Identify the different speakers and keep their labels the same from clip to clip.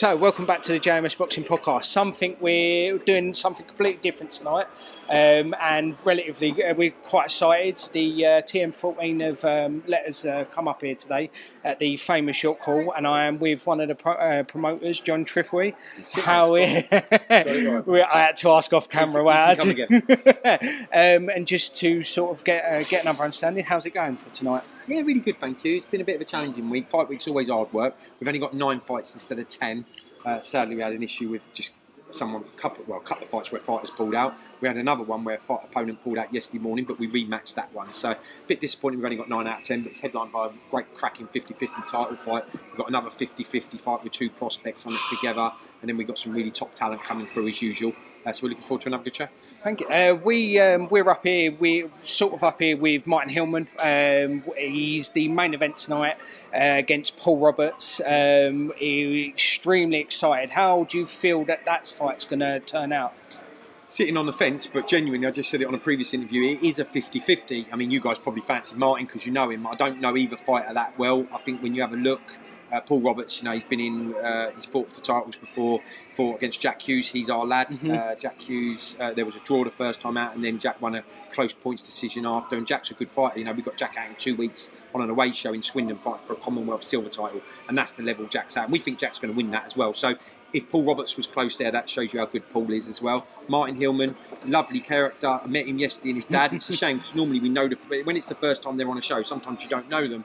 Speaker 1: So, welcome back to the JMS Boxing Podcast. We're doing something completely different tonight, and relatively, we're quite excited. The TM14 have let us come up here today at the famous York Hall, and I am with one of the promoters, Jon Tretheway. I had to ask off camera. And just to sort of get another understanding, how's it going for tonight?
Speaker 2: Yeah, really good, thank you. It's been a bit of a challenging week. Fight week's always hard work. We've only got 9 fights instead of 10. Sadly, we had an issue with just a couple of fights where fighters pulled out. We had another one where a opponent pulled out yesterday morning, but we rematched that one. So a bit disappointing we've only got 9 out of 10, but it's headlined by a great cracking 50-50 title fight. We've got another 50-50 fight with 2 prospects on it together, and then we've got some really top talent coming through as usual. So we're looking forward to another good show.
Speaker 1: Thank you. We're up here. We're sort of up here with Martin Hillman. He's the main event tonight against Paul Roberts. Extremely excited. How do you feel that fight's going to turn out?
Speaker 2: Sitting on the fence, but genuinely, I just said it on a previous interview, it is a 50-50. I mean, you guys probably fancy Martin because you know him. I don't know either fighter that well. I think when you have a look, Paul Roberts, he's been in, he's fought for titles before, fought against Jack Hughes, he's our lad. Jack Hughes, there was a draw the first time out, and then Jack won a close points decision after, and Jack's a good fighter. We got Jack out in 2 weeks on an away show in Swindon fighting for a Commonwealth silver title, and that's the level Jack's at, and we think Jack's going to win that as well. So if Paul Roberts was close there, that shows you how good Paul is as well. Martin Hillman, lovely character. I met him yesterday and his dad. It's a shame because normally we know when it's the first time they're on a show, sometimes you don't know them.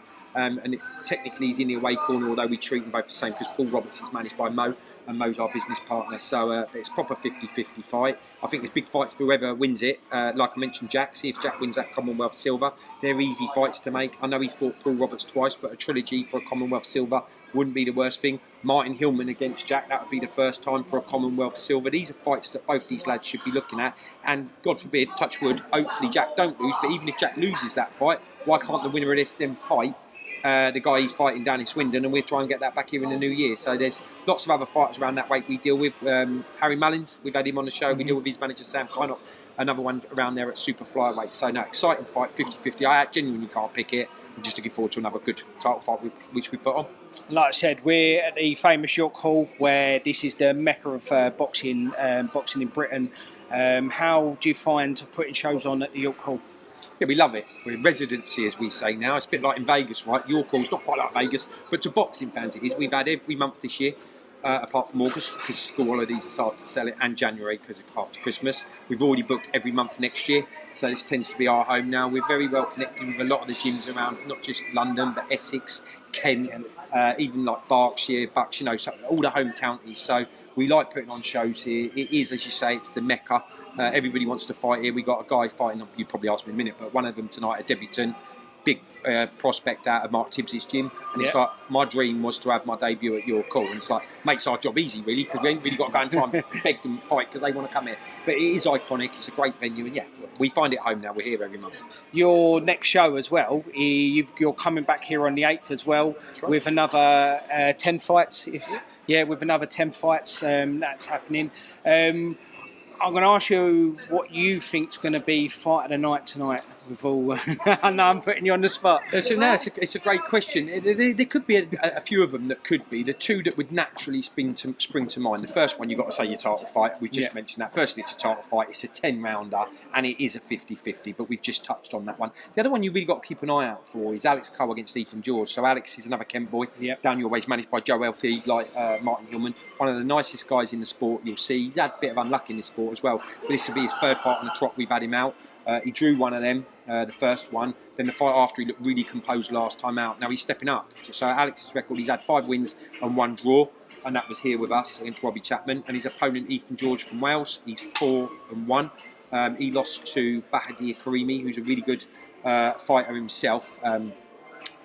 Speaker 2: Technically he's in the away corner, although we treat them both the same because Paul Roberts is managed by Mo, and Mo's our business partner. So it's a proper 50-50 fight. I think there's big fights for whoever wins it. Like I mentioned, Jack. See if Jack wins that Commonwealth silver. They're easy fights to make. I know he's fought Paul Roberts twice, but a trilogy for a Commonwealth silver wouldn't be the worst thing. Martin Hillman against Jack, that would be the first time for a Commonwealth silver. These are fights that both these lads should be looking at. And God forbid, touch wood, hopefully Jack don't lose. But even if Jack loses that fight, why can't the winner of this then fight the guy he's fighting down in Swindon, and we'll try and get that back here in the new year. So there's lots of other fighters around that weight we deal with. Harry Mullins, we've had him on the show. We deal with his manager Sam Kynott, another one around there at super flyweight. So no, exciting fight, 50-50. I genuinely can't pick it. I'm just looking forward to another good title fight which we put on.
Speaker 1: Like I said, we're at the famous York Hall, where this is the mecca of boxing in Britain. How do you find putting shows on at the York Hall?
Speaker 2: Yeah, we love it. We're in residency, as we say now. It's a bit like in Vegas, right? York Hall's not quite like Vegas, but to boxing fans it is. We've had every month this year, apart from August, because school holidays are hard to sell it, and January, because after Christmas. We've already booked every month next year, so this tends to be our home now. We're very well connected with a lot of the gyms around, not just London, but Essex, Kent, even like Berkshire, Bucks, so all the home counties. So we like putting on shows here. It is, as you say, it's the mecca. Everybody wants to fight here. We got a guy fighting, you probably asked me in a minute, but one of them tonight, a debutant, big prospect out of Mark Tibbs' gym. And it's like, my dream was to have my debut at York Hall. And it's like, makes our job easy, really, because we ain't really got to go and try and beg them to fight because they want to come here. But it is iconic. It's a great venue. And yeah, we find it home now. We're here every month.
Speaker 1: Your next show as well, you're coming back here on the 8th as well, right, with another 10 fights. With another 10 fights that's happening. I'm going to ask you what you think's going to be fight of the night tonight. With all, I know I'm putting you on the spot.
Speaker 2: It's a great question. There could be a few of them that could be. The two that would naturally spring to mind. The first one, you've got to say your title fight. We've just mentioned that. Firstly, it's a title fight. It's a 10-rounder, and it is a 50-50, but we've just touched on that one. The other one you've really got to keep an eye out for is Alex Coe against Ethan George. So Alex is another Kent boy, down your ways, managed by Joe Elfie, like Martin Hillman. One of the nicest guys in the sport, you'll see. He's had a bit of unluck in the sport as well, but this will be his 3rd fight on the trot. We've had him out. He drew one of them, the first one. Then the fight after, he looked really composed last time out. Now he's stepping up. So Alex's record, he's had 5 wins and 1 draw, and that was here with us against Robbie Chapman. And his opponent, Ethan George from Wales, he's 4-1. He lost to Bahadir Karimi, who's a really good fighter himself.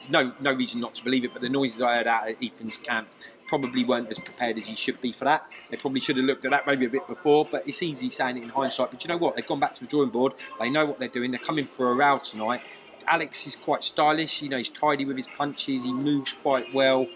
Speaker 2: No reason not to believe it, but the noises I heard out at Ethan's camp probably weren't as prepared as he should be for that. They probably should have looked at that maybe a bit before, but it's easy saying it in hindsight. But you know what? They've gone back to the drawing board. They know what they're doing. They're coming for a row tonight. Alex is quite stylish. He's tidy with his punches. He moves quite well.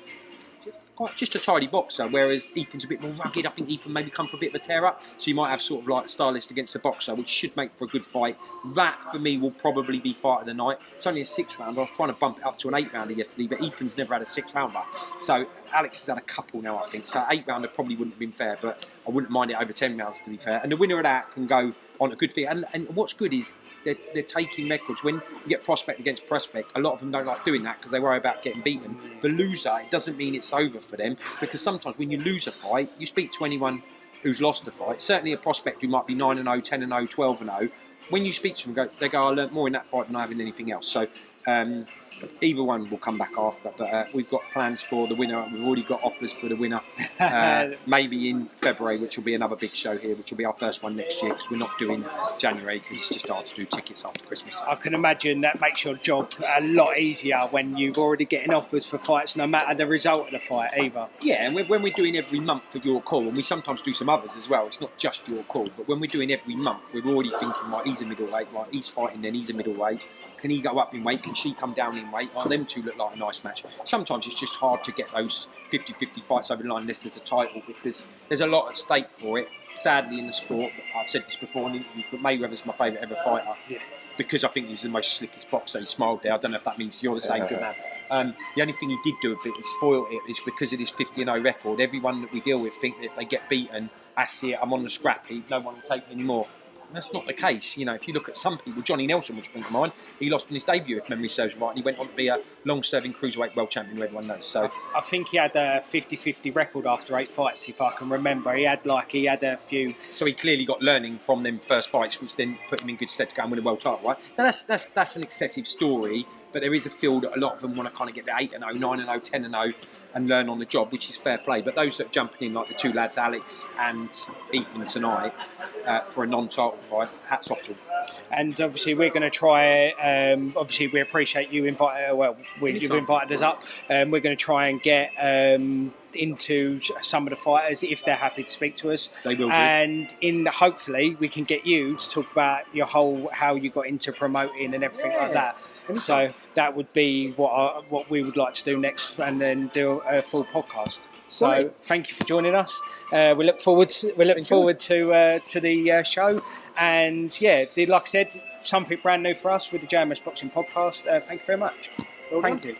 Speaker 2: quite just a tidy boxer, whereas Ethan's a bit more rugged. I think Ethan maybe come for a bit of a tear up, so you might have sort of like stylist against the boxer, which should make for a good fight. That for me will probably be fight of the night. It's only a 6 rounder. I was trying to bump it up to an 8 rounder yesterday, but Ethan's never had a 6 rounder. So Alex has had a couple now, I think. So 8 rounder probably wouldn't have been fair, but I wouldn't mind it over 10 rounds to be fair. And the winner of that can go on a good fight. And what's good is they're taking records. When you get prospect against prospect, a lot of them don't like doing that because they worry about getting beaten. The loser, it doesn't mean it's over for them, because sometimes when you lose a fight, you speak to anyone who's lost a fight, certainly a prospect who might be 9-0, 10-0, 12-0, when you speak to them, they go, I learnt more in that fight than I have in anything else. So either one will come back after, but we've got plans for the winner. We've already got offers for the winner, maybe in February, which will be another big show here, which will be our first one next year, because we're not doing January because it's just hard to do tickets after Christmas.
Speaker 1: I can imagine that makes your job a lot easier when you're already getting offers for fights, no matter the result of the fight either.
Speaker 2: Yeah, and when we're doing every month for Your Call, and we sometimes do some others as well, it's not just Your Call, but when we're doing every month, we're already thinking, right, he's a middleweight, right, he's fighting then, he's a middleweight. Can he go up in weight? Can she come down in weight? Oh, them two look like a nice match. Sometimes it's just hard to get those 50-50 fights over the line unless there's a title, because there's a lot at stake for it. Sadly, in the sport, I've said this before in interviews, but Mayweather's my favourite ever fighter. Yeah. Because I think he's the most slickest boxer. He smiled there. I don't know if that means you're the same good man. The only thing he did do a bit, he spoiled it, is because of his 50-0 record. Everyone that we deal with think that if they get beaten, that's it, I'm on the scrap heap, no one will take me anymore. That's not the case. You know, if you look at some people, Johnny Nelson would spring to mind. He lost in his debut, if memory serves right, and he went on to be a long-serving cruiserweight world champion, who everyone knows. So
Speaker 1: I think he had a 50-50 record after 8 fights, if I can remember. He had a few.
Speaker 2: So he clearly got learning from them first fights, which then put him in good stead to go and win a world title, right? Now that's an excessive story, but there is a feel that a lot of them want to kind of get the 8-0, 9-0, 10-0 and learn on the job, which is fair play. But those that are jumping in, like the two lads, Alex and Ethan tonight, for a non-title fight, hats off to them.
Speaker 1: And obviously we're going to try, obviously we appreciate you you've invited us up. We're going to try and get into some of the fighters if they're happy to speak to us.
Speaker 2: They will be.
Speaker 1: And hopefully we can get you to talk about your how you got into promoting and everything like that. So that would be what we would like to do next, and then do a full podcast. So thank you for joining us. We look forward to the show, and like I said, something brand new for us with the JMS Boxing Podcast. Thank you very much.
Speaker 2: Thank you.